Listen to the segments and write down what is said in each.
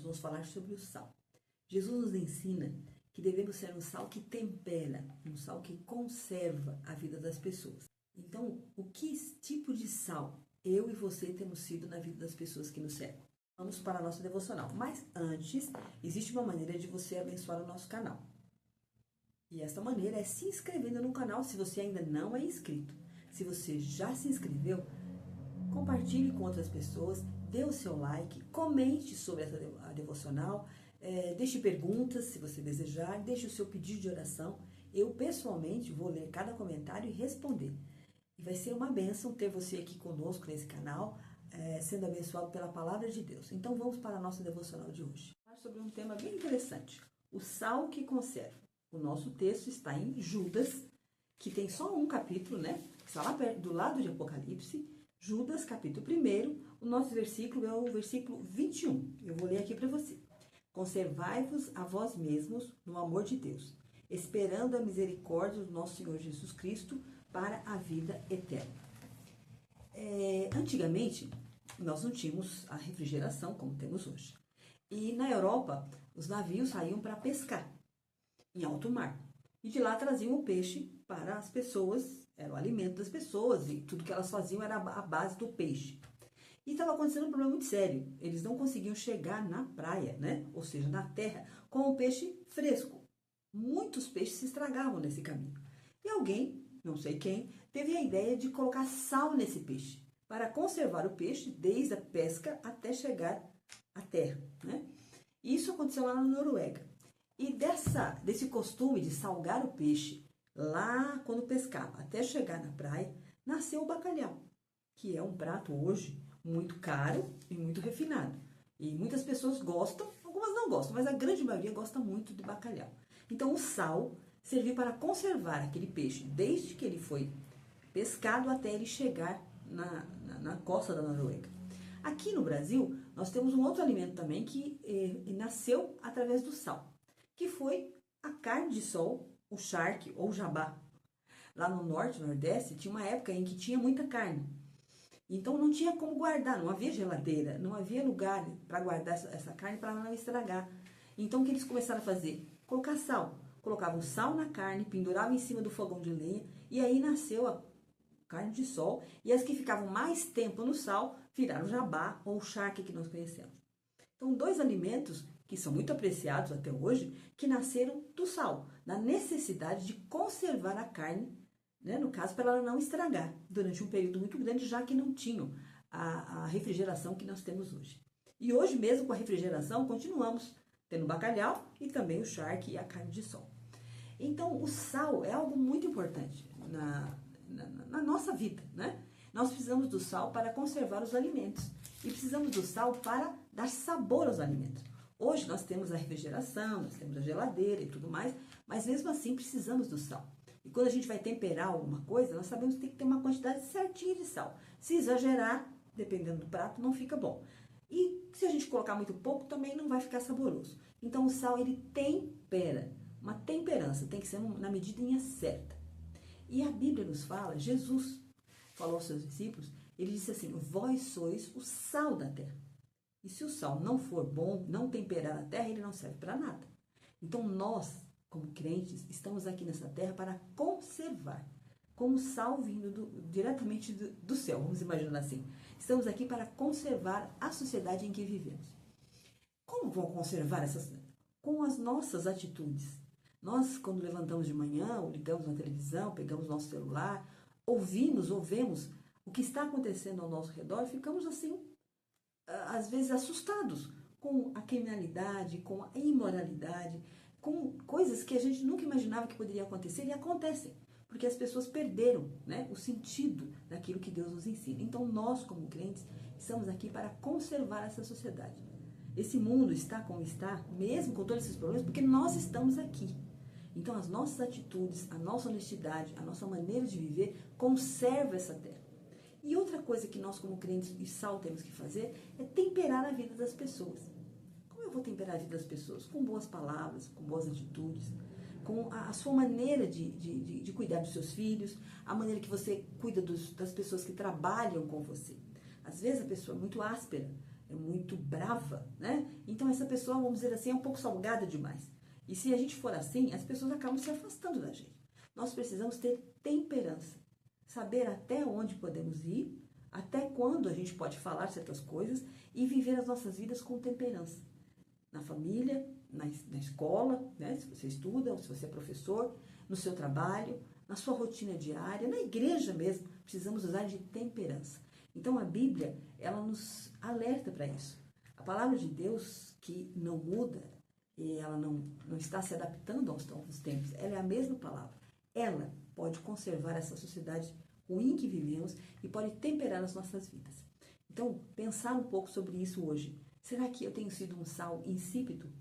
nós vamos falar sobre o sal. Jesus nos ensina que devemos ser um sal que tempera, um sal que conserva a vida das pessoas. Então, o que tipo de sal eu e você temos sido na vida das pessoas que nos cercam? Vamos para a nossa devocional. Mas antes, existe uma maneira de você abençoar o nosso canal. E essa maneira é se inscrevendo no canal se você ainda não é inscrito. Se você já se inscreveu, compartilhe com outras pessoas, dê o seu like, comente sobre a devocional, deixe perguntas se você desejar, deixe o seu pedido de oração. Eu, pessoalmente, vou ler cada comentário e responder. E vai ser uma bênção ter você aqui conosco nesse canal, sendo abençoado pela palavra de Deus. Então vamos para a nossa devocional de hoje. Vou falar sobre um tema bem interessante, o sal que conserva. O nosso texto está em Judas, que tem só um capítulo, né? Está lá do lado de Apocalipse. Judas, capítulo 1, o nosso versículo é o versículo 21. Eu vou ler aqui para você. Conservai-vos a vós mesmos no amor de Deus, esperando a misericórdia do nosso Senhor Jesus Cristo para a vida eterna. Antigamente, nós não tínhamos a refrigeração como temos hoje. E na Europa, os navios saíam para pescar em alto mar. E de lá traziam o peixe para as pessoas, era o alimento das pessoas, e tudo que elas faziam era a base do peixe. E estava acontecendo um problema muito sério. Eles não conseguiam chegar na praia, né? Ou seja, na terra, com o peixe fresco. Muitos peixes se estragavam nesse caminho. E alguém, não sei quem, teve a ideia de colocar sal nesse peixe, para conservar o peixe desde a pesca até chegar à terra, né? Isso aconteceu lá na Noruega. E desse costume de salgar o peixe lá quando pescava até chegar na praia, nasceu o bacalhau, que é um prato hoje muito caro e muito refinado. E muitas pessoas gostam, algumas não gostam, mas a grande maioria gosta muito de bacalhau. Então o sal serviu para conservar aquele peixe desde que ele foi pescado até ele chegar na costa da Noruega. Aqui no Brasil, nós temos um outro alimento também que nasceu através do sal, que foi a carne de sol, o charque ou jabá. Lá no norte, no nordeste, tinha uma época em que tinha muita carne. Então não tinha como guardar, não havia geladeira, não havia lugar para guardar essa carne para não estragar. Então o que eles começaram a fazer? Colocar sal. Colocavam sal na carne, penduravam em cima do fogão de lenha e aí nasceu a carne de sol. E as que ficavam mais tempo no sal viraram jabá ou charque que nós conhecemos. Então, dois alimentos que são muito apreciados até hoje, que nasceram do sal, na necessidade de conservar a carne, né, no caso, para ela não estragar durante um período muito grande, já que não tinham a refrigeração que nós temos hoje. E hoje mesmo, com a refrigeração, continuamos tendo bacalhau e também o charque e a carne de sol. Então, o sal é algo muito importante na nossa vida, né? Nós precisamos do sal para conservar os alimentos e precisamos do sal para dar sabor aos alimentos. Hoje nós temos a refrigeração, nós temos a geladeira e tudo mais, mas mesmo assim precisamos do sal. E quando a gente vai temperar alguma coisa, nós sabemos que tem que ter uma quantidade certinha de sal. Se exagerar, dependendo do prato, não fica bom. E se a gente colocar muito pouco, também não vai ficar saboroso. Então o sal, ele tempera, uma temperança, tem que ser na medidinha certa. E a Bíblia nos fala, Jesus falou aos seus discípulos, ele disse assim, vós sois o sal da terra. E se o sal não for bom, não temperar a terra, ele não serve para nada. Então nós, como crentes, estamos aqui nessa terra para conservar, como sal vindo diretamente do céu, vamos imaginar assim. Estamos aqui para conservar a sociedade em que vivemos. Como vão conservar essas? Com as nossas atitudes. Nós, quando levantamos de manhã, ou ligamos na televisão, pegamos nosso celular, ouvimos ou vemos o que está acontecendo ao nosso redor, ficamos assim, às vezes assustados com a criminalidade, com a imoralidade, com coisas que a gente nunca imaginava que poderiam acontecer e acontecem, porque as pessoas perderam, né, o sentido daquilo que Deus nos ensina. Então nós, como crentes, estamos aqui para conservar essa sociedade. Esse mundo está como está, mesmo com todos esses problemas, porque nós estamos aqui. Então as nossas atitudes, a nossa honestidade, a nossa maneira de viver conserva essa terra. E outra coisa que nós como crentes e sal temos que fazer é temperar a vida das pessoas. Como eu vou temperar a vida das pessoas? Com boas palavras, com boas atitudes, com a sua maneira de cuidar dos seus filhos, a maneira que você cuida das pessoas que trabalham com você. Às vezes a pessoa é muito áspera, é muito brava, né? Então essa pessoa, vamos dizer assim, é um pouco salgada demais. E se a gente for assim, as pessoas acabam se afastando da gente. Nós precisamos ter temperança, saber até onde podemos ir, até quando a gente pode falar certas coisas e viver as nossas vidas com temperança. Na família, na escola, né? Se você estuda ou se você é professor, no seu trabalho, na sua rotina diária, na igreja mesmo, precisamos usar de temperança. Então a Bíblia, ela nos alerta para isso. A palavra de Deus, que não muda, e ela não está se adaptando aos novos tempos, ela é a mesma palavra. Ela pode conservar essa sociedade ruim que vivemos e pode temperar as nossas vidas. Então, pensar um pouco sobre isso hoje. Será que eu tenho sido um sal insípido?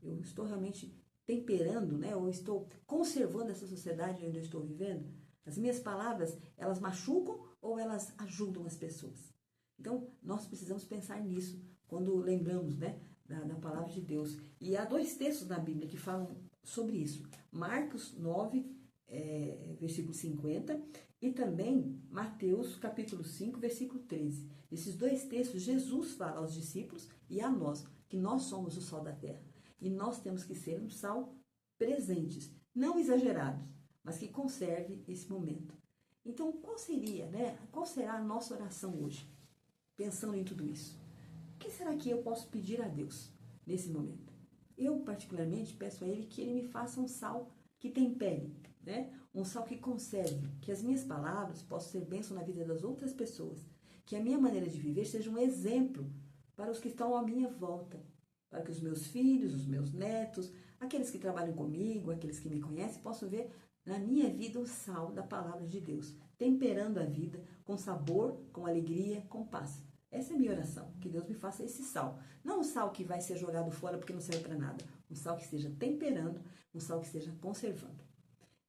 Eu estou realmente temperando, né? Ou estou conservando essa sociedade onde eu estou vivendo? As minhas palavras, elas machucam ou elas ajudam as pessoas? Então, nós precisamos pensar nisso quando lembramos, né, da palavra de Deus. E há 2 textos na Bíblia que falam sobre isso. Marcos 9, versículo 50, e também Mateus, capítulo 5, versículo 13. Nesses 2 textos, Jesus fala aos discípulos e a nós, que nós somos o sal da terra. E nós temos que ser um sal presentes, não exagerados, mas que conserve esse momento. Então, qual será a nossa oração hoje? Pensando em tudo isso. O que será que eu posso pedir a Deus nesse momento? Eu, particularmente, peço a Ele que Ele me faça um sal que tempere, né? Um sal que conserve, que as minhas palavras possam ser bênção na vida das outras pessoas, que a minha maneira de viver seja um exemplo para os que estão à minha volta, para que os meus filhos, os meus netos, aqueles que trabalham comigo, aqueles que me conhecem, possam ver na minha vida o sal da palavra de Deus, temperando a vida com sabor, com alegria, com paz. Essa é a minha oração, que Deus me faça esse sal. Não um sal que vai ser jogado fora porque não serve para nada. Um sal que esteja temperando, um sal que esteja conservando.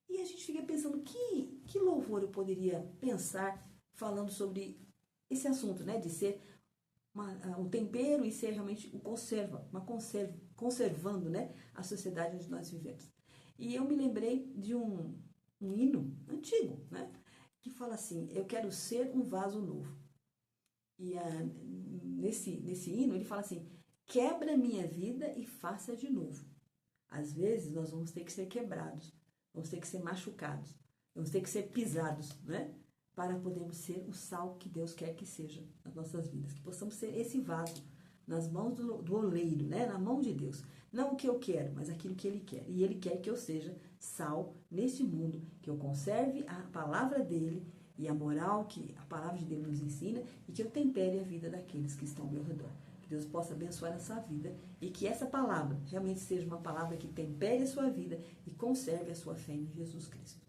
E a gente fica pensando, que louvor eu poderia pensar falando sobre esse assunto, né? De ser um tempero e ser realmente conservando, né? A sociedade onde nós vivemos. E eu me lembrei de um hino antigo, né? Que fala assim, eu quero ser um vaso novo. E nesse hino ele fala assim, quebra minha vida e faça de novo. Às vezes nós vamos ter que ser quebrados, vamos ter que ser machucados, vamos ter que ser pisados, né? Para podermos ser o sal que Deus quer que seja nas nossas vidas. Que possamos ser esse vaso nas mãos do oleiro, né? Na mão de Deus. Não o que eu quero, mas aquilo que Ele quer. E Ele quer que eu seja sal neste mundo, que eu conserve a palavra dEle e a moral que a palavra de Deus nos ensina e que eu tempere a vida daqueles que estão ao meu redor. Que Deus possa abençoar a sua vida e que essa palavra realmente seja uma palavra que tempere a sua vida e conserve a sua fé em Jesus Cristo.